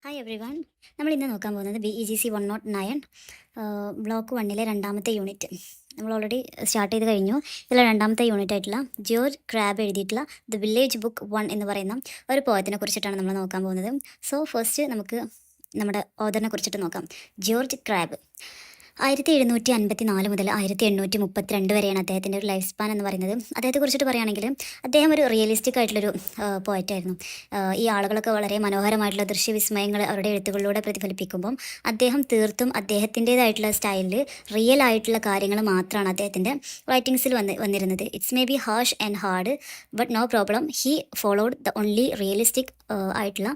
Hi every one. നമ്മൾ ഇന്ന് നോക്കാൻ പോകുന്നത് BEGC 109 ബ്ലോക്ക് 1-ലെ രണ്ടാമത്തെ യൂണിറ്റ്. നമ്മൾ ഓൾറെഡി സ്റ്റാർട്ട് ചെയ്ത് കഴിഞ്ഞു. ഇതിലെ രണ്ടാമത്തെ യൂണിറ്റ് ആയിട്ടുള്ള ജോർജ് ക്രാബ് എഴുതിയിട്ടുള്ള ദ വില്ലേജ് ബുക്ക് 1 എന്ന് പറയുന്ന ഒരു പോയത്തിനെ കുറിച്ചിട്ടാണ് നമ്മൾ നോക്കാൻ പോകുന്നത്. സോ ഫസ്റ്റ് നമുക്ക് നമ്മുടെ ഓഥറിനെ കുറിച്ചിട്ട് നോക്കാം. ജോർജ് ക്രാബ് 1754 മുതൽ 1832 വരെയാണ് അദ്ദേഹത്തിൻ്റെ ഒരു ലൈഫ് സ്പാൻ എന്ന് പറയുന്നത്. അദ്ദേഹത്തെ കുറിച്ചിട്ട് പറയുകയാണെങ്കിൽ അദ്ദേഹം ഒരു റിയലിസ്റ്റിക് ആയിട്ടുള്ളൊരു പോയറ്റായിരുന്നു. ഈ ആളുകളൊക്കെ വളരെ മനോഹരമായിട്ടുള്ള ദൃശ്യവിസ്മയങ്ങൾ അവരുടെ എഴുത്തുകളിലൂടെ പ്രതിഫലിപ്പിക്കുമ്പം അദ്ദേഹം തീർത്തും അദ്ദേഹത്തിൻ്റേതായിട്ടുള്ള സ്റ്റൈലിൽ റിയൽ ആയിട്ടുള്ള കാര്യങ്ങൾ മാത്രമാണ് അദ്ദേഹത്തിൻ്റെ റൈറ്റിങ്സിൽ വന്നിരുന്നത്. It's maybe harsh and hard but no problem, he followed the only realistic ആയിട്ടുള്ള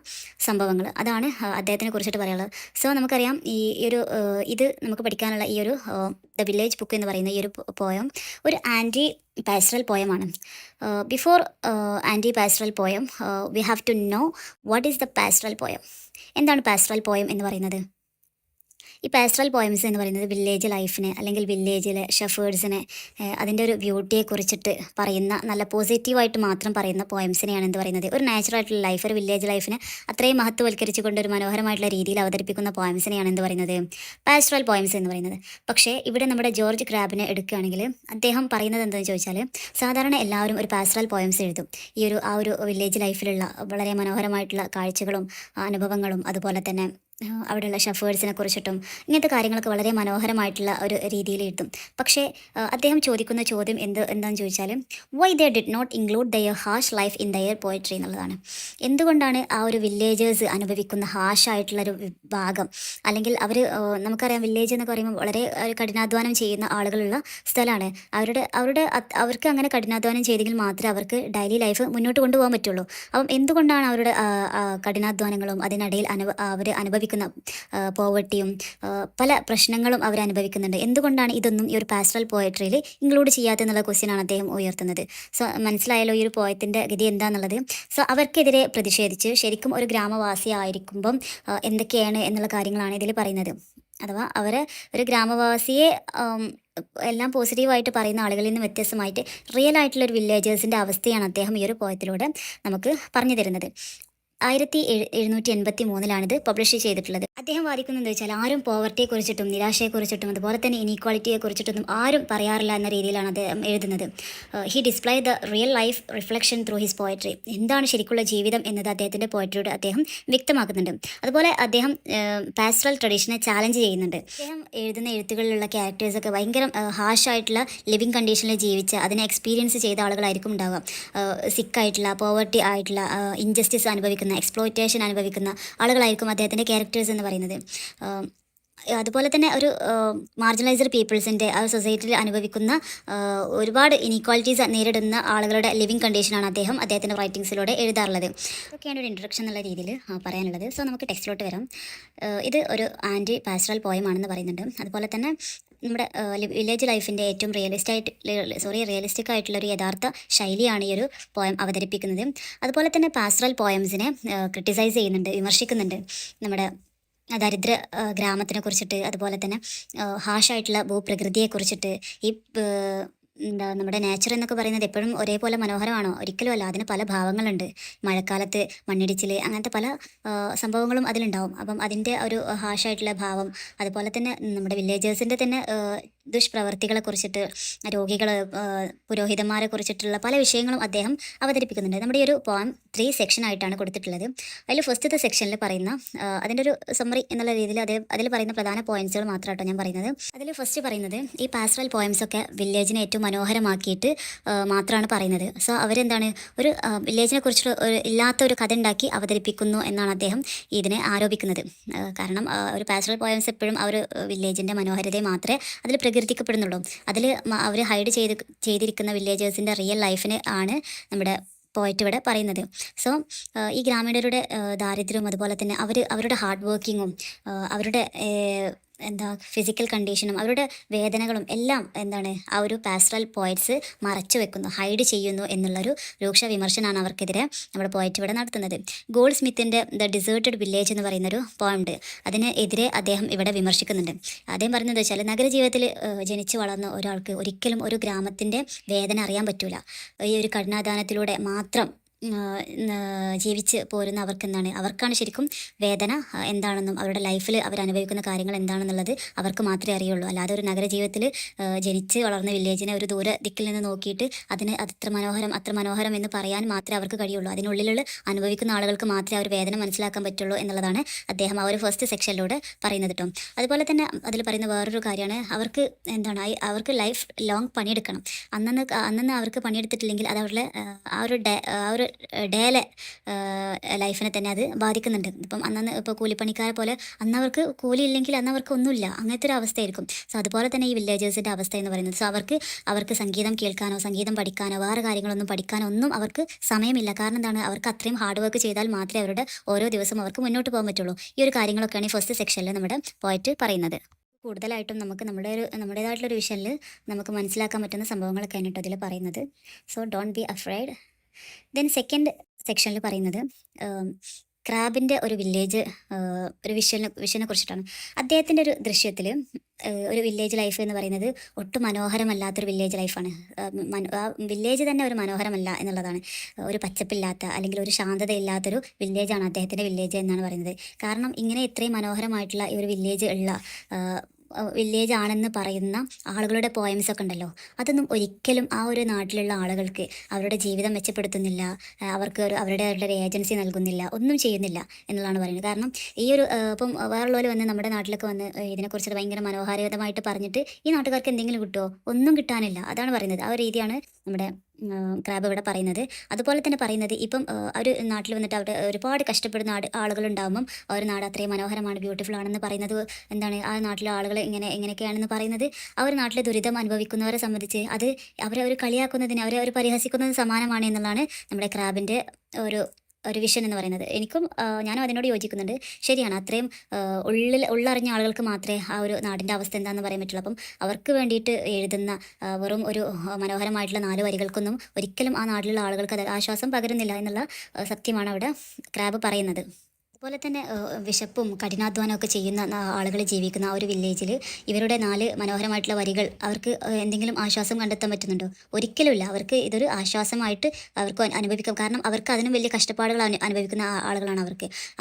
സംഭവങ്ങൾ. അതാണ് അദ്ദേഹത്തിനെ കുറിച്ചിട്ട് പറയാനുള്ളത്. സോ നമുക്കറിയാം ഈ ഒരു ഇത് നമുക്ക് പഠിക്കാനുള്ള ഈ ഒരു ദ വില്ലേജ് ബുക്ക് എന്ന് പറയുന്ന ഈ ഒരു പോയം ഒരു ആൻറ്റി പാസ്റ്ററൽ പോയമാണ്. Before anti pastoral poem we have to know what is the pastoral poem. എന്താണ് പാസ്റ്ററൽ പോയം എന്ന് പറയുന്നത്? ഈ പാസ്റ്ററൽ പോയംസ് എന്ന് പറയുന്നത് വില്ലേജ് ലൈഫിനെ അല്ലെങ്കിൽ വില്ലേജിലെ ഷെഫേർഡ്സിനെ അതിൻ്റെ ഒരു ബ്യൂട്ടിയെ കുറിച്ചിട്ട് പറയുന്ന നല്ല പോസിറ്റീവായിട്ട് മാത്രം പറയുന്ന പോയംസിനെയാണ് എന്ത് പറയുന്നത്, ഒരു നാച്ചുറലായിട്ടുള്ള ലൈഫ്, ഒരു വില്ലേജ് ലൈഫിനെ അത്രയും മഹത്വവൽക്കരിച്ചുകൊണ്ട് ഒരു മനോഹരമായിട്ടുള്ള രീതിയിൽ അവതരിപ്പിക്കുന്ന പോയംസിനെയാണ് എന്ത് പറയുന്നത്, പാസ്റ്ററൽ പോയംസ് എന്ന് പറയുന്നത്. പക്ഷേ ഇവിടെ നമ്മുടെ ജോർജ് ക്രാബിനെ എടുക്കുകയാണെങ്കിൽ അദ്ദേഹം പറയുന്നത് എന്താണെന്ന് ചോദിച്ചാൽ, സാധാരണ എല്ലാവരും ഒരു പാസ്റ്ററൽ പോയംസ് എഴുതും ഈ ഒരു ഒരു വില്ലേജ് ലൈഫിലുള്ള വളരെ മനോഹരമായിട്ടുള്ള കാഴ്ചകളും അനുഭവങ്ങളും അതുപോലെ തന്നെ അവിടെയുള്ള ഷെഫേർഡ്സിനെ കുറിച്ചിട്ടും ഇങ്ങനത്തെ കാര്യങ്ങളൊക്കെ വളരെ മനോഹരമായിട്ടുള്ള ഒരു രീതിയിൽ എഴുതും. പക്ഷേ അദ്ദേഹം ചോദിക്കുന്ന ചോദ്യം എന്താണെന്ന് ചോദിച്ചാൽ, why they did not include their harsh life in their poetry എന്നുള്ളതാണ്. എന്തുകൊണ്ടാണ് ആ ഒരു വില്ലേജേഴ്സ് അനുഭവിക്കുന്ന ഹാഷായിട്ടുള്ളൊരു ഭാഗം, അല്ലെങ്കിൽ അവർ നമുക്കറിയാം വില്ലേജ് എന്നൊക്കെ പറയുമ്പോൾ വളരെ കഠിനാധ്വാനം ചെയ്യുന്ന ആളുകളുള്ള സ്ഥലമാണ്. അവർക്ക് അങ്ങനെ കഠിനാധ്വാനം ചെയ്തെങ്കിൽ മാത്രമേ അവർക്ക് ഡെയിലി ലൈഫ് മുന്നോട്ട് കൊണ്ടുപോകാൻ പറ്റുള്ളൂ. അപ്പം എന്തുകൊണ്ടാണ് അവരുടെ കഠിനാധ്വാനങ്ങളും അതിനിടയിൽ അവർ അനുഭവിക്കുന്ന പോവർട്ടിയും പല പ്രശ്നങ്ങളും അവർ അനുഭവിക്കുന്നുണ്ട്, എന്തുകൊണ്ടാണ് ഇതൊന്നും ഈ ഒരു പാസ്റ്ററൽ പോയട്രിയിൽ ഇൻക്ലൂഡ് ചെയ്യാത്തെന്നുള്ള ക്വസ്റ്റ്യനാണ് അദ്ദേഹം ഉയർത്തുന്നത്. സോ മനസ്സിലായല്ലോ ഈ ഒരു പോയത്തിൻ്റെ ഗതി എന്താണെന്നുള്ളത്. സോ അവർക്കെതിരെ പ്രതിഷേധിച്ച് ശരിക്കും ഒരു ഗ്രാമവാസി ആയിരിക്കുമ്പം എന്തൊക്കെയാണ് എന്നുള്ള കാര്യങ്ങളാണ് ഇതിൽ പറയുന്നത്. അഥവാ ഒരു ഗ്രാമവാസിയെ എല്ലാം പോസിറ്റീവായിട്ട് പറയുന്ന ആളുകളിൽ നിന്ന് വ്യത്യസ്തമായിട്ട് റിയൽ ആയിട്ടുള്ള ഒരു വില്ലേജേഴ്സിൻ്റെ അവസ്ഥയാണ് അദ്ദേഹം ഈ ഒരു പോയത്തിലൂടെ നമുക്ക് പറഞ്ഞു തരുന്നത്. 1783 പബ്ലിഷ് ചെയ്തിട്ടുള്ളത്. അദ്ദേഹം വാദിക്കുന്നത് എന്താ വെച്ചാൽ, ആരും പോവർട്ടിയെക്കുറിച്ചിട്ടും നിരാശയെക്കുറിച്ചിട്ടും അതുപോലെ തന്നെ ഇനീക്വാളിറ്റിയെക്കുറിച്ചിട്ടൊന്നും ആരും പറയാറില്ല എന്ന രീതിയിലാണ് അദ്ദേഹം എഴുതുന്നത്. He display the real life reflection through his poetry. എന്താണ് ശരിക്കുള്ള ജീവിതം എന്നത് അദ്ദേഹത്തിൻ്റെ പോയട്രിയോട് അദ്ദേഹം വ്യക്തമാക്കുന്നുണ്ട്. അതുപോലെ അദ്ദേഹം പാസ്റ്ററൽ ട്രഡീഷനെ ചാലഞ്ച് ചെയ്യുന്നുണ്ട്. അദ്ദേഹം എഴുതുന്ന എഴുത്തുകളിലുള്ള ക്യാരക്ടേഴ്സൊക്കെ ഭയങ്കര ഹാഷായിട്ടുള്ള ലിവിങ് കണ്ടീഷനിൽ ജീവിച്ച് അതിനെ എക്സ്പീരിയൻസ് ചെയ്ത ആളുകളായിരിക്കും ഉണ്ടാവുക. സിക്കായിട്ടുള്ള പോവർട്ടി ആയിട്ടുള്ള ഇൻജസ്റ്റിസ് അനുഭവിക്കുന്ന എക്സ്പ്ലോയിറ്റേഷൻ അനുഭവിക്കുന്ന ആളുകളായിരിക്കും അദ്ദേഹത്തിൻ്റെ ക്യാരക്ടേഴ്സ് എന്ന് പറയുന്നത്. അതുപോലെ തന്നെ ഒരു മാർജിനലൈസ്ഡ് പീപ്പിൾസിൻ്റെ ആ സൊസൈറ്റിയിൽ അനുഭവിക്കുന്ന ഒരുപാട് ഇനീക്വാളിറ്റീസ് നേരിടുന്ന ആളുകളുടെ ലിവിങ് കണ്ടീഷനാണ് അദ്ദേഹത്തിൻ്റെ റൈറ്റിങ്സിലൂടെ എഴുതാറുള്ളത്. ഇതൊക്കെയാണ് ഒരു ഇൻട്രൊഡക്ഷൻ എന്നുള്ള രീതിയിൽ പറയാനുള്ളത്. സോ നമുക്ക് ടെക്സ്റ്റിലോട്ട് വരാം. ഇത് ഒരു ആൻറ്റി പാസ്റ്ററൽ പോയമാണെന്ന് പറയുന്നുണ്ട്. അതുപോലെ തന്നെ നമ്മുടെ വില്ലേജ് ലൈഫിൻ്റെ ഏറ്റവും റിയലിസ്റ്റിക് ആയിട്ടുള്ള ഒരു യഥാർത്ഥ ശൈലിയാണ് ഈ ഒരു പോയം അവതരിപ്പിക്കുന്നത്. അതുപോലെ തന്നെ പാസ്റ്ററൽ പോയംസിനെ ക്രിട്ടിസൈസ് ചെയ്യുന്നുണ്ട്, വിമർശിക്കുന്നുണ്ട്. നമ്മുടെ ദരിദ്ര ഗ്രാമത്തിനെ കുറിച്ചിട്ട്, അതുപോലെ തന്നെ ഹാഷായിട്ടുള്ള ഭൂപ്രകൃതിയെക്കുറിച്ചിട്ട്. ഈ നമ്മുടെ നേച്ചർ എന്നൊക്കെ പറയുന്നത് എപ്പോഴും ഒരേപോലെ മനോഹരമാണോ? ഒരിക്കലും അല്ല. അതിന് പല ഭാവങ്ങളുണ്ട്. മഴക്കാലത്ത് മണ്ണിടിച്ചിൽ, അങ്ങനത്തെ പല സംഭവങ്ങളും അതിലുണ്ടാവും. അപ്പം അതിൻ്റെ ഒരു ഹാഷായിട്ടുള്ള ഭാവം, അതുപോലെ തന്നെ നമ്മുടെ വില്ലേജേഴ്സിൻ്റെ തന്നെ ദുഷ്പ്രവർത്തികളെ കുറിച്ചിട്ട്, രോഗികൾ, പുരോഹിതന്മാരെ കുറിച്ചിട്ടുള്ള പല വിഷയങ്ങളും അദ്ദേഹം അവതരിപ്പിക്കുന്നുണ്ട്. നമ്മുടെ ഈ ഒരു പോയം 3 സെക്ഷനായിട്ടാണ് കൊടുത്തിട്ടുള്ളത്. അതിൽ ഫസ്റ്റത്തെ സെക്ഷനിൽ പറയുന്ന അതിൻ്റെ ഒരു സമ്മറി എന്നുള്ള രീതിയിൽ അതിൽ പറയുന്ന പ്രധാന പോയിന്റ്സുകൾ മാത്രമായിട്ടോ ഞാൻ പറയുന്നത്. അതിൽ ഫസ്റ്റ് പറയുന്നത് ഈ പാസ്റ്ററൽ പോയംസൊക്കെ വില്ലേജിനെ ഏറ്റവും മനോഹരമാക്കിയിട്ട് മാത്രമാണ് പറയുന്നത്. സോ അവരെന്താണ്, ഒരു വില്ലേജിനെ കുറിച്ചിട്ട് ഇല്ലാത്തൊരു കഥ ഉണ്ടാക്കി അവതരിപ്പിക്കുന്നു എന്നാണ് അദ്ദേഹം ഇതിനെ ആരോപിക്കുന്നത്. കാരണം ഒരു പാസ്റ്ററൽ പോയംസ് എപ്പോഴും ആ ഒരു വില്ലേജിൻ്റെ മനോഹരതയെ മാത്രമേ അതിൽ പ്രകീർത്തിക്കപ്പെടുന്നുള്ളൂ. അതിൽ അവർ ഹൈഡ് ചെയ്തിരിക്കുന്ന വില്ലേജേഴ്സിൻ്റെ റിയൽ ലൈഫിനെ ആണ് നമ്മുടെ പോയിട്ട് ഇവിടെ പറയുന്നത്. സോ ഈ ഗ്രാമീണരുടെ ദാരിദ്ര്യവും അതുപോലെ തന്നെ അവരുടെ ഹാർഡ് വർക്കിങ്ങും അവരുടെ ഫിസിക്കൽ കണ്ടീഷനും അവരുടെ വേദനകളും എല്ലാം ആ ഒരു പാസ്റ്ററൽ പോയറ്റ്സ് മറച്ചു വെക്കുന്നു, ഹൈഡ് ചെയ്യുന്നു എന്നുള്ളൊരു രൂക്ഷ വിമർശനമാണ് അവർക്കെതിരെ നമ്മുടെ പോയറ്റ് ഇവിടെ നടത്തുന്നത്. ഗോൾഡ് സ്മിത്തിൻ്റെ ദ ഡിസേർട്ടഡ് വില്ലേജ് എന്ന് പറയുന്നൊരു പോയിന്റ്, അതിനെതിരെ അദ്ദേഹം ഇവിടെ വിമർശിക്കുന്നുണ്ട്. അദ്ദേഹം പറയുന്നത് വെച്ചാൽ, നഗരജീവിതത്തിൽ ജനിച്ചു വളർന്ന ഒരാൾക്ക് ഒരിക്കലും ഒരു ഗ്രാമത്തിൻ്റെ വേദന അറിയാൻ പറ്റില്ല. ഈ ഒരു കഠിനാധ്വാനത്തിലൂടെ മാത്രം ജീവിച്ച് പോരുന്ന അവർക്കെന്താണ് അവർക്കാണ് ശരിക്കും വേദന എന്താണെന്നും അവരുടെ ലൈഫിൽ അവരനുഭവിക്കുന്ന കാര്യങ്ങൾ എന്താണെന്നുള്ളത് അവർക്ക് മാത്രമേ അറിയുള്ളൂ. അല്ലാതെ ഒരു നഗര ജീവിതത്തിൽ ജനിച്ച് വളർന്ന വില്ലേജിനെ ഒരു ദൂര ദിക്കിൽ നിന്ന് നോക്കിയിട്ട് അതിന് അത്ര മനോഹരം എന്ന് പറയാൻ മാത്രമേ അവർക്ക് കഴിയുള്ളൂ. അതിനുള്ളിലുള്ള അനുഭവിക്കുന്ന ആളുകൾക്ക് മാത്രമേ അവർ വേദന മനസ്സിലാക്കാൻ പറ്റുള്ളൂ എന്നുള്ളതാണ് അദ്ദേഹം ആ ഒരു ഫസ്റ്റ് സെക്ഷനിലൂടെ പറയുന്നത് കേട്ടോ. അതുപോലെ തന്നെ അതിൽ പറയുന്ന വേറൊരു കാര്യമാണ് അവർക്ക് എന്താണ് അവർക്ക് ലൈഫ് ലോങ് പണിയെടുക്കണം. അന്നന്ന് അവർക്ക് പണിയെടുത്തിട്ടില്ലെങ്കിൽ അത് അവരുടെ ആ ഒരു ഡേയിലെ ലൈഫിനെ തന്നെ അത് ബാധിക്കുന്നുണ്ട്. ഇപ്പം അന്നന്ന് ഇപ്പോൾ കൂലിപ്പണിക്കാരെ പോലെ അന്നവർക്ക് കൂലി ഇല്ലെങ്കിൽ അന്നവർക്ക് ഒന്നുമില്ല, അങ്ങനത്തെ ഒരു അവസ്ഥയായിരിക്കും. സോ അതുപോലെ തന്നെ ഈ വില്ലേജേഴ്സിൻ്റെ അവസ്ഥ എന്ന് പറയുന്നത്. സോ അവർക്ക് സംഗീതം കേൾക്കാനോ സംഗീതം പഠിക്കാനോ വേറെ കാര്യങ്ങളൊന്നും പഠിക്കാനോ ഒന്നും അവർക്ക് സമയമില്ല. കാരണം എന്താണ്, അവർക്ക് അത്രയും ഹാർഡ് വർക്ക് ചെയ്താൽ മാത്രമേ അവരുടെ ഓരോ ദിവസവും അവർക്ക് മുന്നോട്ട് പോകാൻ പറ്റുള്ളൂ. ഈ ഒരു കാര്യങ്ങളൊക്കെയാണ് ഈ ഫസ്റ്റ് സെക്ഷനിൽ നമ്മുടെ പോയിട്ട് പറയുന്നത്. കൂടുതലായിട്ടും നമുക്ക് നമ്മുടേതായിട്ടുള്ളൊരു വിഷനിൽ നമുക്ക് മനസ്സിലാക്കാൻ പറ്റുന്ന സംഭവങ്ങളൊക്കെയാണ് കേട്ടോ അതിൽ പറയുന്നത്. So don't be afraid. Then second സെക്ഷനിൽ പറയുന്നത് ക്രാബിൻ്റെ ഒരു വില്ലേജ് ഒരു വിഷനെ കുറിച്ചിട്ടാണ്. അദ്ദേഹത്തിൻ്റെ ഒരു ദൃശ്യത്തിൽ ഒരു വില്ലേജ് ലൈഫ് എന്ന് പറയുന്നത് ഒട്ടും മനോഹരമല്ലാത്തൊരു വില്ലേജ് ലൈഫാണ്. ആ വില്ലേജ് തന്നെ ഒരു മനോഹരമല്ല എന്നുള്ളതാണ്. ഒരു പച്ചപ്പില്ലാത്ത അല്ലെങ്കിൽ ഒരു ശാന്തതയില്ലാത്തൊരു വില്ലേജാണ് അദ്ദേഹത്തിൻ്റെ വില്ലേജ് എന്നാണ് പറയുന്നത്. കാരണം ഇങ്ങനെ ഇത്രയും മനോഹരമായിട്ടുള്ള ഈ ഒരു വില്ലേജ് ഉള്ള വില്ലേജ് ആണെന്ന് പറയുന്ന ആളുകളുടെ പോയംസൊക്കെ ഉണ്ടല്ലോ, അതൊന്നും ഒരിക്കലും ആ ഒരു നാട്ടിലുള്ള ആളുകൾക്ക് അവരുടെ ജീവിതം മെച്ചപ്പെടുത്തുന്നില്ല, അവർക്ക് അവരുടെ ഒരു ഏജൻസി നൽകുന്നില്ല, ഒന്നും ചെയ്യുന്നില്ല എന്നുള്ളതാണ് പറയുന്നത്. കാരണം ഈ ഒരു ഇപ്പം വേറുള്ളവർ വന്ന് നമ്മുടെ നാട്ടിലൊക്കെ വന്ന് ഇതിനെക്കുറിച്ച് ഭയങ്കര മനോഹാരിതമായിട്ട് പറഞ്ഞിട്ട് ഈ നാട്ടുകാർക്ക് എന്തെങ്കിലും കിട്ടുമോ? ഒന്നും കിട്ടാനില്ല. അതാണ് പറയുന്നത്. ആ ഒരു രീതിയാണ് നമ്മുടെ ക്രാബ് ഇവിടെ പറയുന്നത്. അതുപോലെ തന്നെ പറയുന്നത് ഇപ്പം ഒരു നാട്ടിൽ വന്നിട്ട് അവിടെ ഒരുപാട് കഷ്ടപ്പെടുന്ന ആളുകളുണ്ടാകുമ്പം ആ ഒരു നാട് അത്രയും മനോഹരമാണ്, ബ്യൂട്ടിഫുൾ ആണെന്ന് പറയുന്നത് എന്താണ്, ആ നാട്ടിലെ ആളുകൾ എങ്ങനെയൊക്കെയാണെന്ന് പറയുന്നത് ആ ഒരു നാട്ടിലെ ദുരിതം അനുഭവിക്കുന്നവരെ സംബന്ധിച്ച് അത് അവരെ കളിയാക്കുന്നതിന് അവരെ പരിഹസിക്കുന്നതിന് സമാനമാണ് എന്നുള്ളതാണ് നമ്മുടെ ക്രാബിൻ്റെ ഒരു വിഷൻ എന്ന് പറയുന്നത്. ഞാനും അതിനോട് യോജിക്കുന്നുണ്ട്. ശരിയാണ്, അത്രയും ഉള്ളറിഞ്ഞ ആളുകൾക്ക് മാത്രമേ ആ ഒരു നാടിൻ്റെ അവസ്ഥ എന്താണെന്ന് പറയാൻ പറ്റുള്ളൂ. അപ്പം അവർക്ക് വേണ്ടിയിട്ട് എഴുതുന്ന വെറും ഒരു മനോഹരമായിട്ടുള്ള 4 വരികൾക്കൊന്നും ഒരിക്കലും ആ നാട്ടിലുള്ള ആളുകൾക്ക് അത് ആശ്വാസം പകരുന്നില്ല എന്നുള്ള സത്യമാണ് അവിടെ ക്രാബ് പറയുന്നത്. അതുപോലെ തന്നെ വിശപ്പും കഠിനാധ്വാനമൊക്കെ ചെയ്യുന്ന ആളുകൾ ജീവിക്കുന്ന ആ ഒരു വില്ലേജിൽ ഇവരുടെ 4 മനോഹരമായിട്ടുള്ള വരികൾ അവർക്ക് എന്തെങ്കിലും ആശ്വാസം കണ്ടെത്താൻ പറ്റുന്നുണ്ടോ? ഒരിക്കലുമില്ല. അവർക്ക് ഇതൊരു ആശ്വാസമായിട്ട് അവർക്ക് അനുഭവിക്കാം. കാരണം അവർക്ക് അതിനും വലിയ കഷ്ടപ്പാടുകൾ അനുഭവിക്കുന്ന ആളുകളാണ്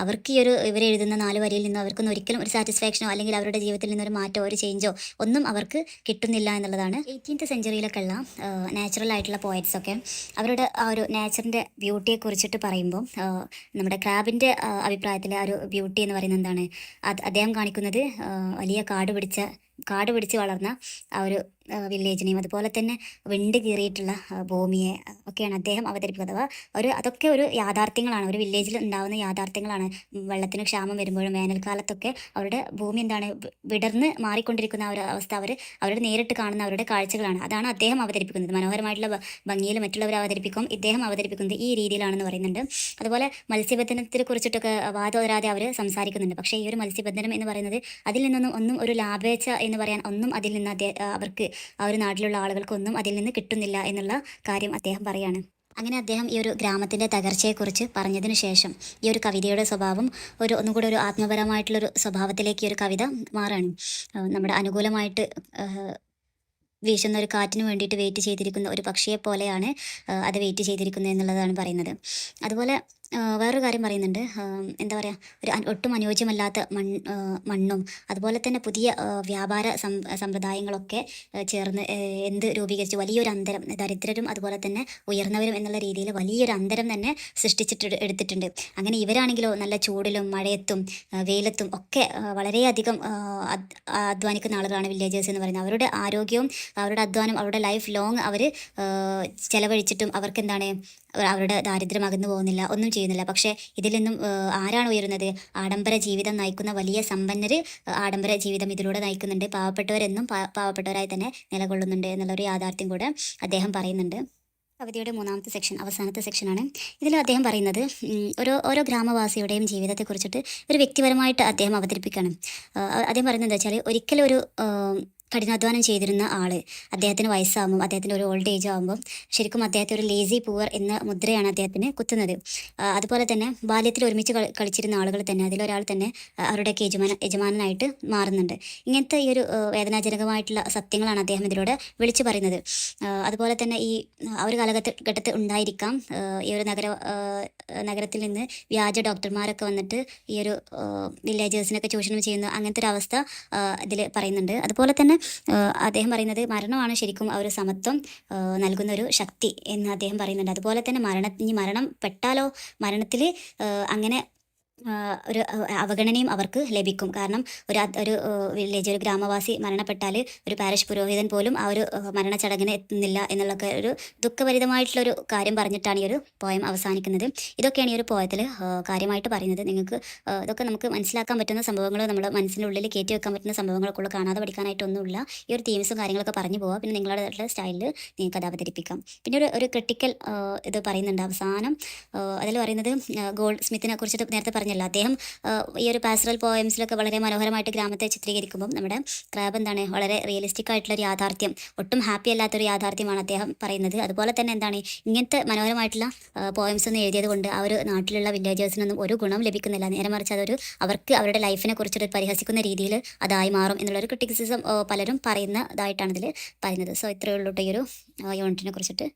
അവർക്ക് ഈ ഇവരെഴുതുന്ന 4 വരിയിൽ നിന്ന് അവർക്കൊന്നും ഒരിക്കലും ഒരു സാറ്റിസ്ഫാക്ഷനോ അല്ലെങ്കിൽ അവരുടെ ജീവിതത്തിൽ നിന്നൊരു മാറ്റമോ ഒരു ചേഞ്ചോ ഒന്നും അവർക്ക് കിട്ടുന്നില്ല എന്നുള്ളതാണ്. 18th സെഞ്ച്വറിയിലൊക്കെ ഉള്ള നാച്ചുറൽ ആയിട്ടുള്ള പോയറ്റ്സൊക്കെ അവരുടെ ആ ഒരു നേച്ചറിൻ്റെ ബ്യൂട്ടിയെ കുറിച്ചിട്ട് പറയുമ്പോൾ നമ്മുടെ ക്രാബിൻ്റെ അഭിപ്രായത്തിൽ ആ ഒരു ബ്യൂട്ടി എന്ന് പറയുന്നത് എന്താണ്, അദ്ദേഹം കാണിക്കുന്നത് വലിയ കാട് പിടിച്ച് വളർന്ന ആ ഒരു വില്ലേജിനെയും അതുപോലെ തന്നെ വിണ്ട് കീറിയിട്ടുള്ള ഭൂമിയെ ഒക്കെയാണ് അദ്ദേഹം അവതരിപ്പിക്കുന്നത്. അതൊക്കെ ഒരു യാഥാർത്ഥ്യങ്ങളാണ്, ഒരു വില്ലേജിൽ ഉണ്ടാകുന്ന യാഥാർത്ഥ്യങ്ങളാണ്. വെള്ളത്തിന് ക്ഷാമം വരുമ്പോഴും വേനൽക്കാലത്തൊക്കെ അവരുടെ ഭൂമി എന്താണ് വിടർന്ന് മാറിക്കൊണ്ടിരിക്കുന്ന ആ ഒരു അവസ്ഥ അവരുടെ നേരിട്ട് കാണുന്ന അവരുടെ കാഴ്ചകളാണ്. അതാണ് അദ്ദേഹം അവതരിപ്പിക്കുന്നത്. മനോഹരമായിട്ടുള്ള ഭംഗിയിൽ മറ്റുള്ളവർ അവതരിപ്പിക്കും, ഇദ്ദേഹം അവതരിപ്പിക്കുന്നത് ഈ രീതിയിലാണെന്ന് പറയുന്നുണ്ട്. അതുപോലെ മത്സ്യബന്ധനത്തെ കുറിച്ചിട്ടൊക്കെ വാദോരാതെ അവർ സംസാരിക്കുന്നുണ്ട്. പക്ഷേ ഈ ഒരു മത്സ്യബന്ധനം എന്ന് പറയുന്നത് അതിൽ നിന്നൊന്നും ഒന്നും ഒരു ലാഭേച്ഛ എന്ന് പറയാൻ ഒന്നും അതിൽ നിന്ന് അവർക്ക് ആ ഒരു നാട്ടിലുള്ള ആളുകൾക്കൊന്നും അതിൽ നിന്ന് കിട്ടുന്നില്ല എന്നുള്ള കാര്യം അദ്ദേഹം പറയാണ്. അങ്ങനെ അദ്ദേഹം ഈ ഒരു ഗ്രാമത്തിൻ്റെ തകർച്ചയെക്കുറിച്ച് പറഞ്ഞതിന് ശേഷം ഈ ഒരു കവിതയുടെ സ്വഭാവം ഒന്നുകൂടെ ഒരു ആത്മപരമായിട്ടുള്ളൊരു സ്വഭാവത്തിലേക്ക് ഈ ഒരു കവിത മാറാണ്. നമ്മുടെ അനുകൂലമായിട്ട് വീശുന്ന ഒരു കാറ്റിന് വേണ്ടിയിട്ട് വെയിറ്റ് ചെയ്തിരിക്കുന്ന ഒരു പക്ഷിയെ പോലെയാണ് അത് വെയിറ്റ് ചെയ്തിരിക്കുന്നത് എന്നുള്ളതാണ് പറയുന്നത്. അതുപോലെ വേറൊരു കാര്യം പറയുന്നുണ്ട്. എന്താ പറയുക, ഒട്ടും അനുയോജ്യമല്ലാത്ത മണ്ണും അതുപോലെ തന്നെ പുതിയ വ്യാപാര സമ്പ്രദായങ്ങളൊക്കെ ചേർന്ന് രൂപീകരിച്ചു വലിയൊരു അന്തരം, ദരിദ്രരും അതുപോലെ തന്നെ ഉയർന്നവരും എന്നുള്ള രീതിയിൽ വലിയൊരു അന്തരം തന്നെ എടുത്തിട്ടുണ്ട്. അങ്ങനെ ഇവരാണെങ്കിലോ നല്ല ചൂടിലും മഴയത്തും വെയിലത്തും ഒക്കെ വളരെയധികം അധ്വാനിക്കുന്ന ആളുകളാണ് വില്ലേജേഴ്സ് എന്ന് പറയുന്നത്. അവരുടെ ആരോഗ്യവും അവരുടെ അധ്വാനം അവരുടെ ലൈഫ് ലോങ് അവർ ചെലവഴിച്ചിട്ടും അവർക്ക് എന്താണ് അവരുടെ ദാരിദ്ര്യം അകന്നു പോകുന്നില്ല, ഒന്നും ചെയ്യുന്നില്ല. പക്ഷേ ഇതിൽ നിന്നും ആരാണ് ഉയരുന്നത്? ആഡംബര ജീവിതം നയിക്കുന്ന വലിയ സമ്പന്നർ ആഡംബര ജീവിതം ഇതിലൂടെ നയിക്കുന്നുണ്ട്. പാവപ്പെട്ടവരെന്നും പാവപ്പെട്ടവരായി തന്നെ നിലകൊള്ളുന്നുണ്ട് എന്നുള്ളൊരു യാഥാർത്ഥ്യം കൂടെ അദ്ദേഹം പറയുന്നുണ്ട്. കവിതയുടെ 3ാമത്തെ സെക്ഷൻ, അവസാനത്തെ സെക്ഷനാണ്. ഇതിൽ അദ്ദേഹം പറയുന്നത് ഓരോ ഗ്രാമവാസിയുടെയും ജീവിതത്തെക്കുറിച്ചിട്ട് ഒരു വ്യക്തിപരമായിട്ട് അദ്ദേഹം അവതരിപ്പിക്കുകയാണ്. അദ്ദേഹം പറയുന്നത് എന്താ വെച്ചാൽ ഒരിക്കലും കഠിനാധ്വാനം ചെയ്തിരുന്ന ആൾ അദ്ദേഹത്തിന് വയസ്സാകുമ്പം അദ്ദേഹത്തിൻ്റെ ഒരു ഓൾഡ് ഏജ് ആകുമ്പം ശരിക്കും അദ്ദേഹത്തെ ഒരു ലേസി പൂവർ എന്ന മുദ്രയാണ് അദ്ദേഹത്തിന് കുത്തുന്നത്. അതുപോലെ തന്നെ ബാല്യത്തിൽ ഒരുമിച്ച് കളിച്ചിരുന്ന ആളുകൾ തന്നെ അതിലൊരാൾ തന്നെ അവരുടെയൊക്കെ യജമാനനായിട്ട് മാറുന്നുണ്ട്. ഇങ്ങനത്തെ ഈ ഒരു വേദനാജനകമായിട്ടുള്ള സത്യങ്ങളാണ് അദ്ദേഹം ഇതിലൂടെ വിളിച്ചു പറയുന്നത്. അതുപോലെ തന്നെ ആ ഒരു കാലഘട്ടത്തിൽ ഉണ്ടായിരിക്കാം ഈ ഒരു നഗരത്തിൽ നിന്ന് വ്യാജ ഡോക്ടർമാരൊക്കെ വന്നിട്ട് ഈ ഒരു വില്ലേജേഴ്സിനൊക്കെ ചൂഷണം ചെയ്യുന്ന അങ്ങനത്തെ ഒരു അവസ്ഥ ഇതിൽ പറയുന്നുണ്ട്. അതുപോലെ തന്നെ അദ്ദേഹം പറയുന്നത് മരണമാണ് ശരിക്കും ആ ഒരു സമത്വം നൽകുന്ന ഒരു ശക്തി എന്ന് അദ്ദേഹം പറയുന്നുണ്ട്. അതുപോലെ തന്നെ മരണം പെട്ടാലോ മരണത്തിൽ അങ്ങനെ ഒരു അവഗണനയും അവർക്ക് ലഭിക്കും. കാരണം ഒരു വില്ലേജ് ഒരു ഗ്രാമവാസി മരണപ്പെട്ടാൽ ഒരു പാരിഷ് പുരോഹിതൻ പോലും ആ ഒരു മരണച്ചടങ്ങിന് എത്തുന്നില്ല എന്നുള്ളൊക്കെ ഒരു ദുഃഖഭരിതമായിട്ടുള്ളൊരു കാര്യം പറഞ്ഞിട്ടാണ് ഈ ഒരു പോയം അവസാനിക്കുന്നത്. ഇതൊക്കെയാണ് ഈ ഒരു പോയത്തിൽ കാര്യമായിട്ട് പറയുന്നത്. നിങ്ങൾക്ക് ഇതൊക്കെ നമുക്ക് മനസ്സിലാക്കാൻ പറ്റുന്ന സംഭവങ്ങൾ, നമ്മുടെ മനസ്സിനുള്ളിൽ കയറ്റി വെക്കാൻ പറ്റുന്ന സംഭവങ്ങളൊക്കെ കാണാതെ പഠിക്കാനായിട്ടൊന്നുമില്ല. ഈ ഒരു തീംസും കാര്യങ്ങളൊക്കെ പറഞ്ഞു പോവാം. പിന്നെ നിങ്ങളുടെ സ്റ്റൈലിൽ നിങ്ങൾക്ക് അത് അവതരിപ്പിക്കാം. പിന്നെ ഒരു ക്രിട്ടിക്കൽ ഇത് പറയുന്നുണ്ട് അവസാനം. അതിൽ പറയുന്നത് ഗോൾഡ് സ്മിത്തിനെ കുറിച്ചിട്ട് നേരത്തെ പറഞ്ഞല്ലോ. അദ്ദേഹം ഈ ഒരു പാസ്റ്ററൽ പോയംസിലൊക്കെ വളരെ മനോഹരമായിട്ട് ഗ്രാമത്തെ ചിത്രീകരിക്കുമ്പം നമ്മുടെ ക്രാബ് എന്താണ് വളരെ റിയലിസ്റ്റിക് ആയിട്ടുള്ളൊരു യാഥാർത്ഥ്യം, ഒട്ടും ഹാപ്പി അല്ലാത്തൊരു യാഥാർത്ഥ്യമാണ് അദ്ദേഹം പറയുന്നത്. അതുപോലെ തന്നെ എന്താണ് ഇങ്ങനത്തെ മനോഹരമായിട്ടുള്ള പോയംസ് ഒന്നും എഴുതിയത് കൊണ്ട് ആ ഒരു നാട്ടിലുള്ള വില്ലേജേഴ്സിനൊന്നും ഒരു ഗുണം ലഭിക്കുന്നില്ല. നേരെ മറിച്ച് അവർക്ക് അവരുടെ ലൈഫിനെ കുറിച്ചിട്ട് പരിഹസിക്കുന്ന രീതിയിൽ അതായി മാറും എന്നുള്ളൊരു ക്രിറ്റിസിസം പലരും പറയുന്നതായിട്ടാണ് ഇതിൽ പറയുന്നത്. സോ ഇത്രയേ ഉള്ളൂ ഈ ഒരു യൂണിറ്റിനെ കുറിച്ചിട്ട്.